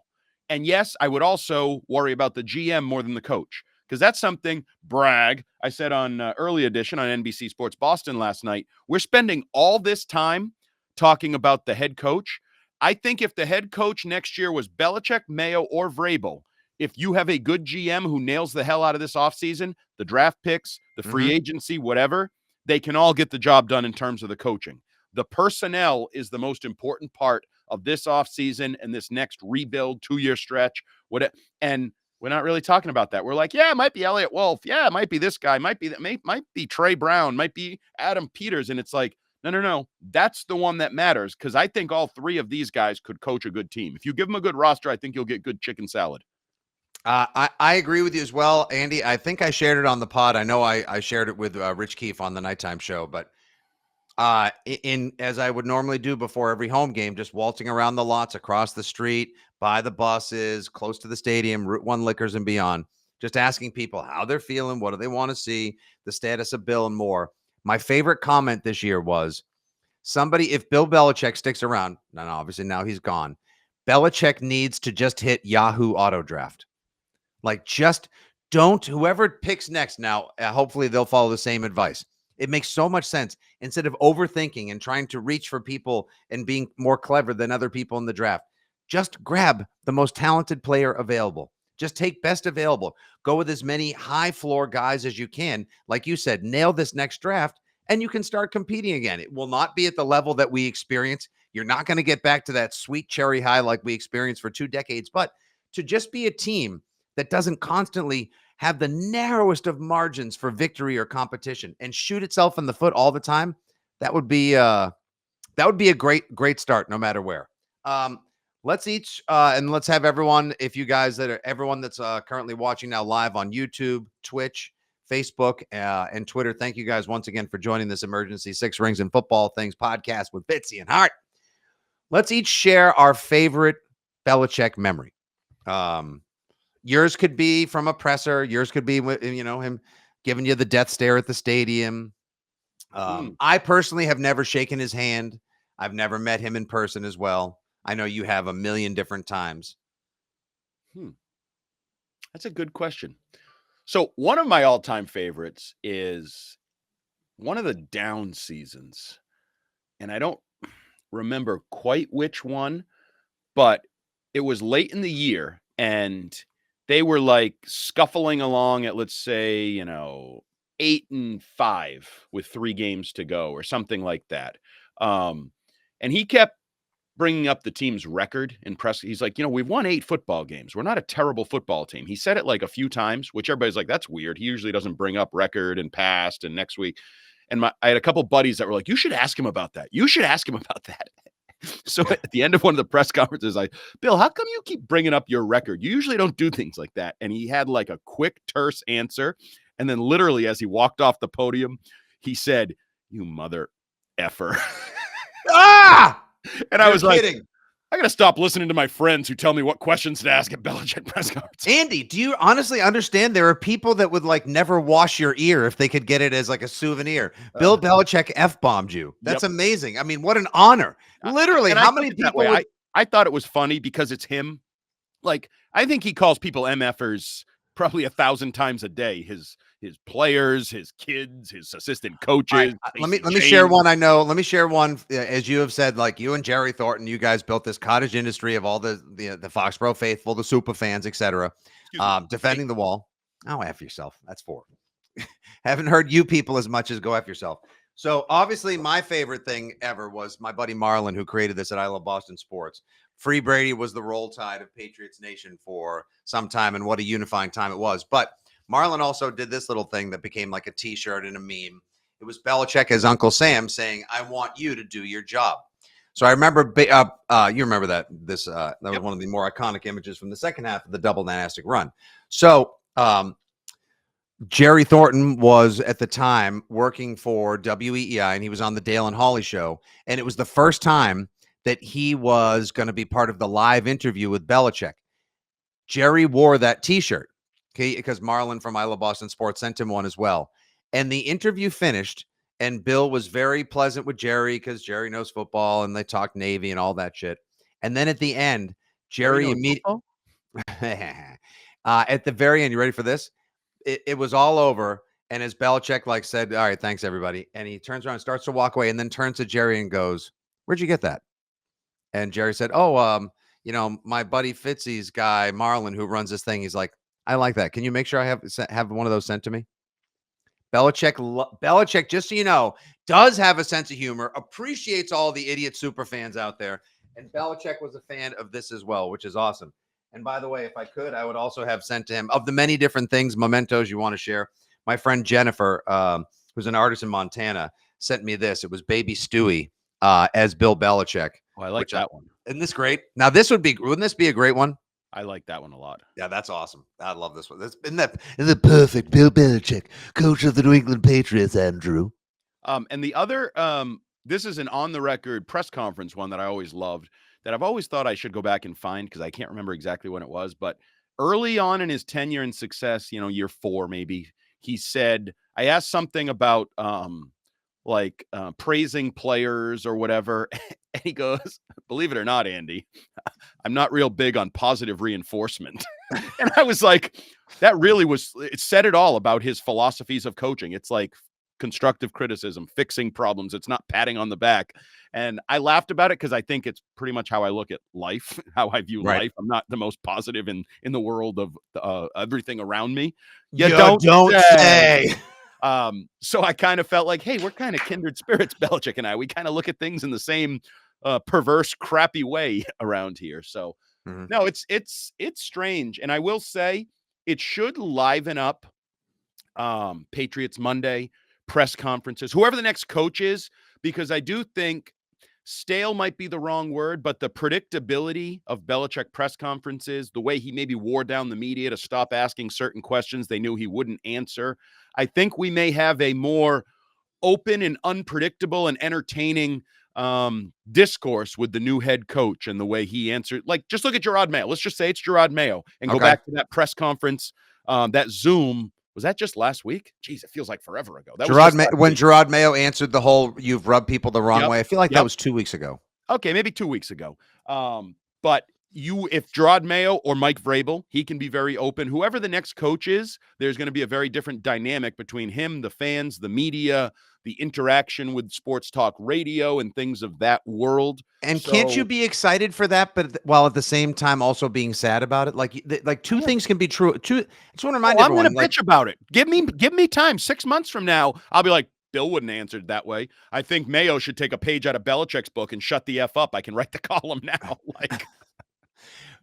And yes, I would also worry about the GM more than the coach, because that's something, brag, I said on early edition on NBC Sports Boston last night. We're spending all this time talking about the head coach. I think if the head coach next year was Belichick, Mayo, or Vrabel, if you have a good GM who nails the hell out of this offseason, the draft picks, the free agency, whatever, they can all get the job done in terms of the coaching. The personnel is the most important part of this offseason and this next rebuild 2-year stretch. And we're not really talking about that. We're like, yeah, it might be Elliott Wolf. Yeah, it might be this guy. Might be Trey Brown. Might be Adam Peters. And it's like, no. That's the one that matters, because I think all three of these guys could coach a good team. If you give them a good roster, I think you'll get good chicken salad. I agree with you as well, Andy. I think I shared it on the pod. I know I shared it with Rich Keefe on the nighttime show, but as I would normally do before every home game, just waltzing around the lots across the street, by the buses, close to the stadium, Route 1 Liquors and beyond, just asking people how they're feeling, what do they want to see, the status of Bill and more. My favorite comment this year was if Bill Belichick sticks around, no, obviously now he's gone, Belichick needs to just hit Yahoo Auto Draft. Like, just don't, whoever picks next now, hopefully they'll follow the same advice. It makes so much sense. Instead of overthinking and trying to reach for people and being more clever than other people in the draft, just grab the most talented player available. Just take best available. Go with as many high floor guys as you can. Like you said, nail this next draft and you can start competing again. It will not be at the level that we experience. You're not going to get back to that sweet cherry high like we experienced for 2 decades, but to just be a team that doesn't constantly have the narrowest of margins for victory or competition and shoot itself in the foot all the time, that would be a great start no matter where. Let's have everyone, everyone that's currently watching now live on YouTube, Twitch, Facebook, and Twitter. Thank you guys once again for joining this emergency 6 Rings and Football Things podcast with Bitsy and Hart. Let's each share our favorite Belichick memory. Yours could be from a presser. Yours could be, him giving you the death stare at the stadium. I personally have never shaken his hand. I've never met him in person as well. I know you have a million different times. That's a good question. So one of my all-time favorites is one of the down seasons. And I don't remember quite which one, but it was late in the year and they were like scuffling along at, let's say, 8-5 with 3 games to go or something like that. And he kept bringing up the team's record in press. He's like, we've won 8 football games. We're not a terrible football team. He said it like a few times, which everybody's like, that's weird. He usually doesn't bring up record and past and next week. And I had a couple buddies that were like, you should ask him about that. You should ask him about that. So at the end of one of the press conferences, Bill, how come you keep bringing up your record? You usually don't do things like that. And he had like a quick, terse answer. And then literally as he walked off the podium, he said, you mother effer. Ah! And I was kidding. Like, I got to stop listening to my friends who tell me what questions to ask at Belichick press conferences. Andy, do you honestly understand there are people that would like never wash your ear if they could get it as like a souvenir? Bill Belichick F-bombed you. That's amazing. I mean, what an honor. Literally, how many people I thought it was funny because it's him. Like, I think he calls people MFers probably 1,000 times a day. His players, his kids, his assistant coaches. Let me share one. Let me share one. As you have said, like you and Jerry Thornton, you guys built this cottage industry of all the Foxborough faithful, the super fans, etc. Defending the wall. Oh, F yourself. That's 4. Haven't heard you people as much as go F yourself. So obviously my favorite thing ever was my buddy Marlon, who created this at I Love Boston Sports. Free Brady was the roll tide of Patriots Nation for some time, and what a unifying time it was. But Marlon also did this little thing that became like a t-shirt and a meme. It was Belichick as Uncle Sam saying, I want you to do your job. So I remember, you remember that was one of the more iconic images from the second half of the double dynastic run. So Jerry Thornton was at the time working for WEEI, and he was on the Dale and Hawley show. And it was the first time that he was going to be part of the live interview with Belichick. Jerry wore that t-shirt. Okay, because Marlon from I Love Boston Sports sent him one as well. And the interview finished, and Bill was very pleasant with Jerry because Jerry knows football, and they talked Navy and all that shit. And then at the end, Jerry immediately at the very end, you ready for this? It was all over. And as Belichick said, all right, thanks everybody. And he turns around and starts to walk away and then turns to Jerry and goes, where'd you get that? And Jerry said, my buddy Fitzy's guy, Marlon, who runs this thing. He's like, I like that. Can you make sure I have one of those sent to me? Belichick, just so you know, does have a sense of humor, appreciates all the idiot super fans out there. And Belichick was a fan of this as well, which is awesome. And by the way, if I could, I would also have sent to him, of the many different things, mementos you want to share. My friend Jennifer, who's an artist in Montana, sent me this. It was Baby Stewie as Bill Belichick. Oh, I like that one. Isn't this great? Now, wouldn't this be a great one? I like that one a lot. Yeah, that's awesome. I love this one. Isn't the perfect Bill Belichick, coach of the New England Patriots, Andrew? And the other, this is an on-the-record press conference one that I always loved, that I've always thought I should go back and find because I can't remember exactly when it was. But early on in his tenure and success, year 4 maybe, he said, I asked something about praising players or whatever. And he goes, believe it or not, Andy, I'm not real big on positive reinforcement. And I was like, that really it said it all about his philosophies of coaching. It's like constructive criticism, fixing problems. It's not patting on the back. And I laughed about it because I think it's pretty much how I look at life, how I view life. I'm not the most positive in the world of everything around me. You don't say. So I kind of felt like, hey, we're kind of kindred spirits, Belichick and I. We kind of look at things in the same perverse, crappy way around here. So no, it's strange. And I will say it should liven up Patriots Monday press conferences, whoever the next coach is, because I do think stale might be the wrong word, but the predictability of Belichick press conferences, the way he maybe wore down the media to stop asking certain questions they knew he wouldn't answer. I think we may have a more open and unpredictable and entertaining discourse with the new head coach and the way he answered. Like, just look at Gerard Mayo. Let's just say it's Gerard Mayo and go back to that press conference, that Zoom. Was that just last week? Jeez, it feels like forever ago. That was just when Gerard Mayo answered the whole "you've rubbed people the wrong Yep. way." I feel like that was 2 weeks ago. Okay, maybe 2 weeks ago. But if Gerard Mayo or Mike Vrabel, he can be very open. Whoever the next coach is, there's going to be a very different dynamic between him, the fans, the media, the interaction with sports talk radio and things of that world. And can't you be excited for that, but while at the same time also being sad about it? Like two things can be true. I just want to remind everyone. I'm going to bitch about it. Give me time. 6 months from now, I'll be like, Bill wouldn't have answered that way. I think Mayo should take a page out of Belichick's book and shut the F up. I can write the column now. Like,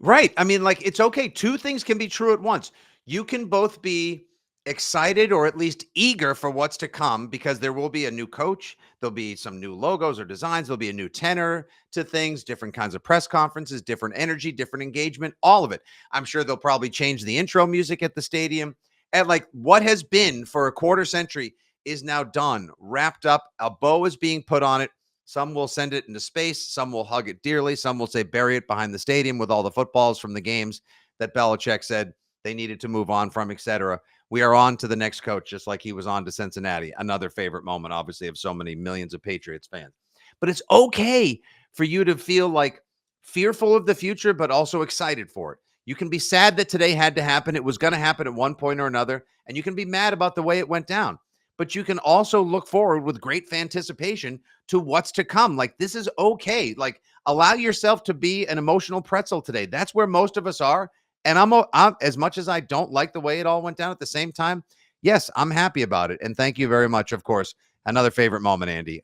right. I mean, like, it's okay. Two things can be true at once. You can both be excited or at least eager for what's to come because there will be a new coach. There'll be some new logos or designs. There'll be a new tenor to things, different kinds of press conferences, different energy, different engagement, all of it. I'm sure they'll probably change the intro music at the stadium. And like what has been for a quarter century is now done, wrapped up. A bow is being put on it. Some will send it into space. Some will hug it dearly. Some will say bury it behind the stadium with all the footballs from the games that Belichick said they needed to move on from, etc. We are on to the next coach, just like he was on to Cincinnati. Another favorite moment, obviously, of so many millions of Patriots fans. But it's okay for you to feel like fearful of the future, but also excited for it. You can be sad that today had to happen. It was going to happen at one point or another. And you can be mad about the way it went down. But you can also look forward with great anticipation to what's to come. Like, this is okay. Like, allow yourself to be an emotional pretzel today. That's where most of us are. And I'm as much as I don't like the way it all went down at the same time, yes, I'm happy about it. And thank you very much. Of course, another favorite moment, Andy.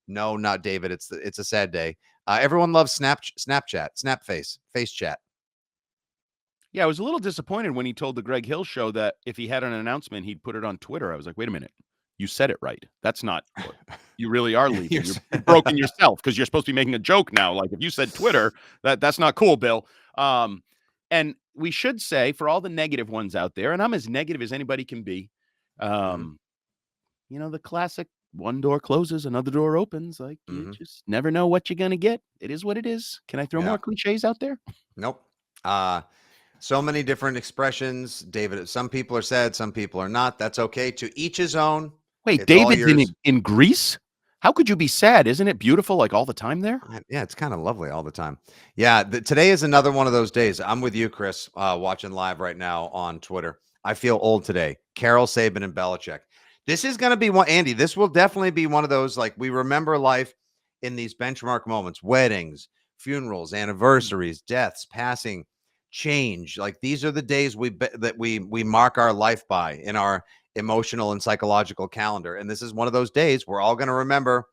No, not David. It's a sad day. Everyone loves Snapchat, face chat. Yeah, I was a little disappointed when he told the Greg Hill show that if he had an announcement, he'd put it on Twitter. I was like, wait a minute. You said it right. That's not what you really are leaving. You're broken yourself because you're supposed to be making a joke now. Like if you said Twitter, that's not cool, Bill. And we should say for all the negative ones out there, and I'm as negative as anybody can be, you know, the classic one door closes, another door opens. Like you just never know what you're going to get. It is what it is. Can I throw more cliches out there? Nope. So many different expressions, David. Some people are sad, some people are not. That's okay. To each his own. Wait, David's in Greece? How could you be sad? Isn't it beautiful like all the time there? Yeah, it's kind of lovely all the time. Yeah, today is another one of those days. I'm with you, Chris, watching live right now on Twitter. I feel old today. Carroll, Saban, and Belichick. This is going to be one, Andy. This will definitely be one of those, like, we remember life in these benchmark moments, weddings, funerals, anniversaries, deaths, passing, change. Like, these are the days that we mark our life by in our emotional and psychological calendar. And this is one of those days we're all going to remember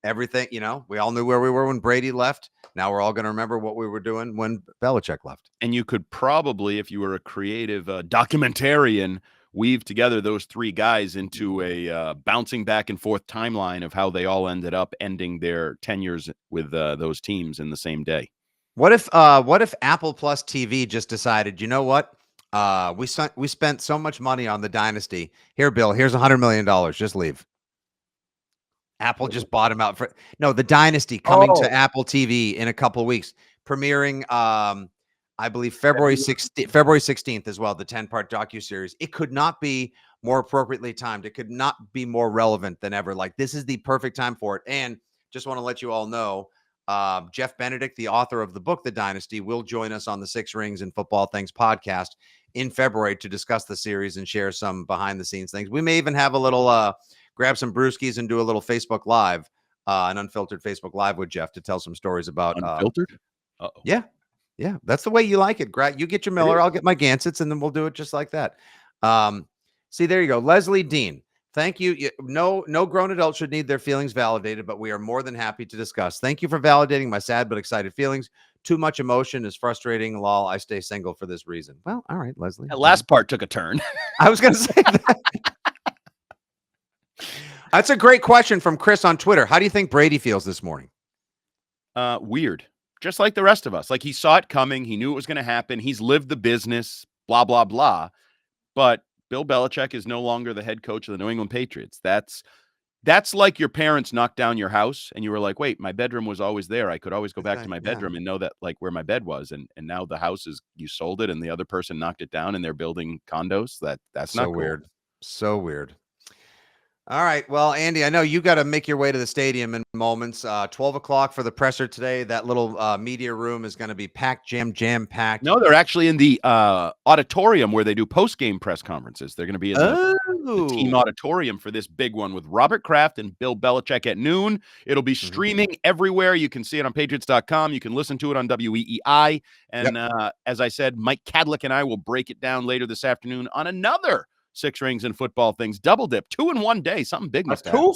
everything. You know, we all knew where we were when Brady left. Now we're all going to remember what we were doing when Belichick left. And you could probably, if you were a creative documentarian, weave together those three guys into a bouncing back and forth timeline of how they all ended up ending their tenures with those teams in the same day. What if Apple Plus TV just decided, you know what? We spent so much money on the dynasty. Here, Bill, here's $100 million. Just leave. Apple just bought him out for the dynasty coming to Apple TV in a couple of weeks, premiering I believe February 16th as well, the 10-part docuseries. It could not be more appropriately timed. It could not be more relevant than ever. Like, this is the perfect time for it. And just want to let you all know, Jeff Benedict, the author of the book, The Dynasty, will join us on the Six Rings and Football Things podcast in February to discuss the series and share some behind the scenes things. We may even have a little, grab some brewskis and do a little Facebook Live, an unfiltered Facebook Live with Jeff to tell some stories about unfiltered. Yeah, that's the way you like it. You get your Miller, I'll get my Gansets, and then we'll do it just like that. See, there you go. Leslie Dean, thank you. No grown adult should need their feelings validated, but we are more than happy to discuss. Thank you for validating my sad but excited feelings. Too much emotion is frustrating. Lol, I stay single for this reason. Well, all right, Leslie. That last part took a turn. I was going to say that. That's a great question from Chris on Twitter. How do you think Brady feels this morning? Weird. Just like the rest of us. Like, he saw it coming. He knew it was going to happen. He's lived the business, blah, blah, blah. But Bill Belichick is no longer the head coach of the New England Patriots. That's like your parents knocked down your house and you were like, "Wait, my bedroom was always there. I could always go back to my Yeah. bedroom and know that, like, where my bed was." And now the house is, you sold it and the other person knocked it down and they're building condos. That's So not cool. weird. So weird. All right. Well, Andy, I know you got to make your way to the stadium in moments. 12 o'clock for the presser today. That little media room is going to be packed, jam packed. No, they're actually in the auditorium where they do post-game press conferences. They're going to be in the team auditorium for this big one with Robert Kraft and Bill Belichick at noon. It'll be streaming everywhere. You can see it on Patriots.com. You can listen to it on WEEI. And as I said, Mike Cadlick and I will break it down later this afternoon on another Six Rings and Football Things double dip. 2 in 1 day. Something big must happen.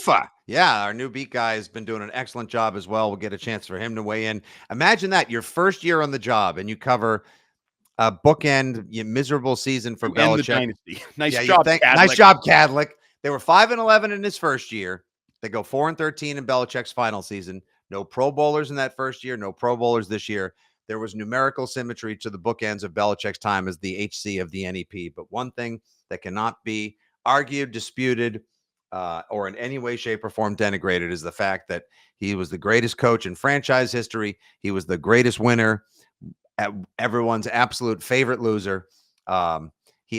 Yeah, our new beat guy has been doing an excellent job as well. We'll get a chance for him to weigh in. Imagine that, your first year on the job, and you cover a bookend miserable season for Belichick. The dynasty. Nice job, Cadlick. Nice job, Cadlick. They were 5-11 in his first year. They go 4-13 in Belichick's final season. No Pro Bowlers in that first year. No Pro Bowlers this year. There was numerical symmetry to the bookends of Belichick's time as the HC of the NEP. But one thing that cannot be argued, disputed, or in any way, shape, or form denigrated is the fact that he was the greatest coach in franchise history. He was the greatest winner, everyone's absolute favorite loser.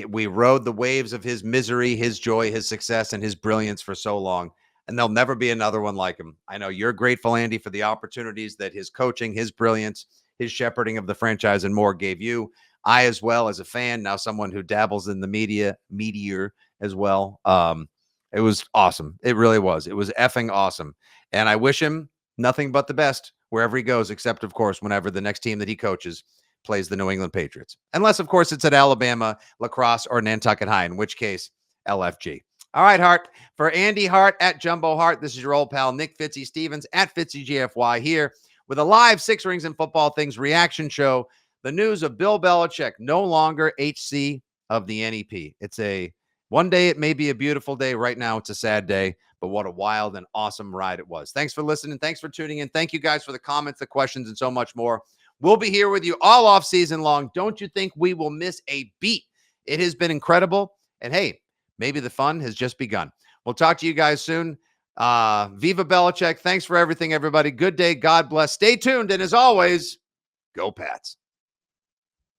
We rode the waves of his misery, his joy, his success, and his brilliance for so long, and there'll never be another one like him. I know you're grateful, Andy, for the opportunities that his coaching, his brilliance, his shepherding of the franchise and more gave you. I, as well, as a fan, now someone who dabbles in the meteor as well. It was awesome. It really was. It was effing awesome. And I wish him nothing but the best wherever he goes, except, of course, whenever the next team that he coaches plays the New England Patriots. Unless, of course, it's at Alabama, Lacrosse, or Nantucket High, in which case, LFG. All right, Hart. For Andy Hart at Jumbo Hart, this is your old pal, Nick Fitzy Stevens at FitzyGFY here with a live Six Rings and Football Things reaction show. The news of Bill Belichick, no longer HC of the NEP. One day it may be a beautiful day. Right now it's a sad day, but what a wild and awesome ride it was. Thanks for listening. Thanks for tuning in. Thank you guys for the comments, the questions, and so much more. We'll be here with you all off season long. Don't you think we will miss a beat? It has been incredible. And hey, maybe the fun has just begun. We'll talk to you guys soon. Viva Belichick. Thanks for everything, everybody. Good day. God bless. Stay tuned. And as always, go Pats.